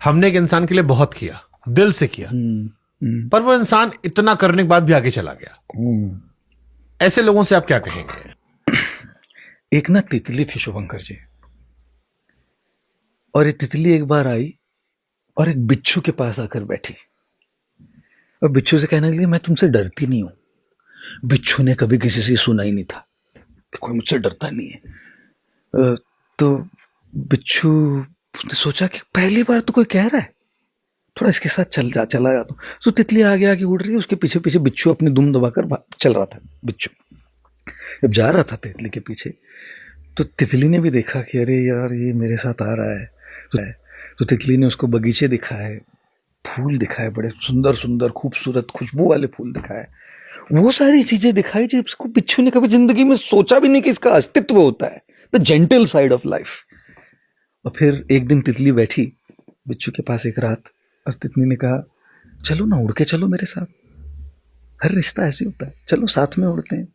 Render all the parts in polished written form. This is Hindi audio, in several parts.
हमने एक इंसान के लिए बहुत किया, दिल से किया, पर वो इंसान इतना करने के बाद भी आगे चला गया। ऐसे लोगों से आप क्या कहेंगे? एक ना तितली थी शुभंकर जी, और ये तितली एक बार आई और एक बिच्छू के पास आकर बैठी और बिच्छू से कहने लगी, मैं तुमसे डरती नहीं हूं। बिच्छू ने कभी किसी से सुना ही नहीं था कि कोई मुझसे डरता नहीं है। तो बिच्छू उसने सोचा कि पहली बार तो कोई कह रहा है, थोड़ा इसके साथ चला जाता हूं। तो तितली आगे आगे उड़ रही है, उसके पीछे पीछे बिच्छू अपनी दुम दबाकर चल रहा था। बिच्छू जब जा रहा था तितली के पीछे, तो तितली ने भी देखा कि अरे यार ये मेरे साथ आ रहा है। तो तितली ने उसको बगीचे दिखाए, फूल दिखाए, बड़े सुंदर सुंदर खूबसूरत खुशबू वाले फूल दिखाए, वो सारी चीजें दिखाई जिसको बिच्छू ने कभी जिंदगी में सोचा भी नहीं कि इसका अस्तित्व होता है। The gentle side of life. और फिर एक दिन तितली बैठी बिच्छू के पास एक रात, और तितली ने कहा, चलो ना, उड़ के चलो मेरे साथ, हर रिश्ता ऐसे होता है, चलो साथ में उड़ते हैं,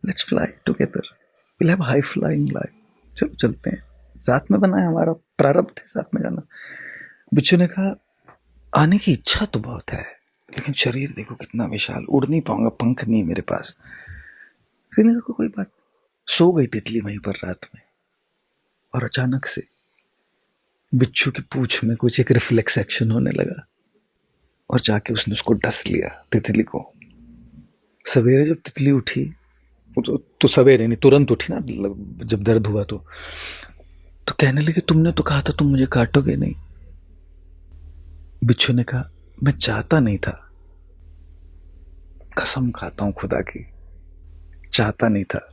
let's fly together, will have high flying life, चलो चलते हैं, साथ में बना है, हमारा प्रारब्ध है साथ में जाना। बिच्छू ने कहा, आने की इच्छा तो बहुत है, लेकिन शरीर देखो कितना विशाल, उड़ नहीं पाऊंगा, पंख नहीं मेरे पास। फिर ने कहा, कोई बात। सो गई तितली वहीं पर रात में, और अचानक से बिच्छू की पूंछ में कुछ एक रिफ्लेक्स एक्शन होने लगा, और जाके उसने उसको डस लिया, तितली को। सवेरे जब तितली उठी, तो सवेरे नहीं, तुरंत उठी ना, जब दर्द हुआ तो कहने लगी, तुमने तो कहा था तुम मुझे काटोगे नहीं। बिच्छू ने कहा, मैं चाहता नहीं था, कसम खाता हूं खुदा की, चाहता नहीं था।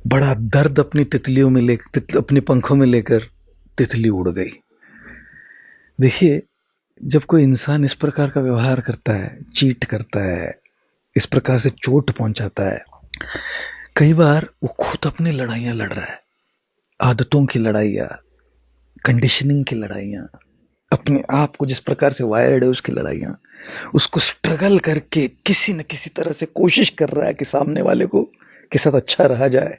बड़ा दर्द अपनी तितलियों में अपने पंखों में लेकर तितली उड़ गई। देखिए, जब कोई इंसान इस प्रकार का व्यवहार करता है, चीट करता है, इस प्रकार से चोट पहुंचाता है, कई बार वो खुद अपनी लड़ाइयां लड़ रहा है, आदतों की लड़ाइयां, कंडीशनिंग की लड़ाइयां, अपने आप को जिस प्रकार से वायर्ड है उसकी लड़ाइयां, उसको स्ट्रगल करके किसी न किसी तरह से कोशिश कर रहा है कि सामने वाले को के साथ अच्छा रहा जाए।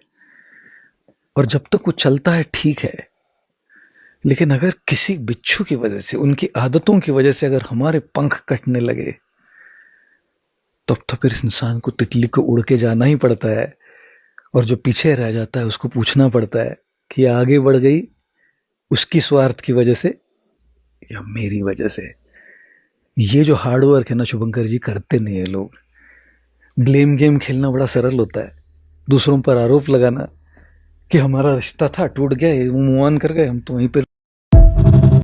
और जब तक वो चलता है ठीक है, लेकिन अगर किसी बिच्छू की वजह से, उनकी आदतों की वजह से अगर हमारे पंख कटने लगे, तब तो फिर इस इंसान को, तितली को, उड़ के जाना ही पड़ता है, और जो पीछे रह जाता है उसको पूछना पड़ता है कि आगे बढ़ गई उसकी स्वार्थ की वजह से या मेरी वजह से। ये जो हार्ड वर्क है ना शुभंकर जी, करते नहीं है लोग। ब्लेम गेम खेलना बड़ा सरल होता है, दूसरों पर आरोप लगाना कि हमारा रिश्ता था, टूट गया, मूव ऑन कर गए, हम तो वहीं पे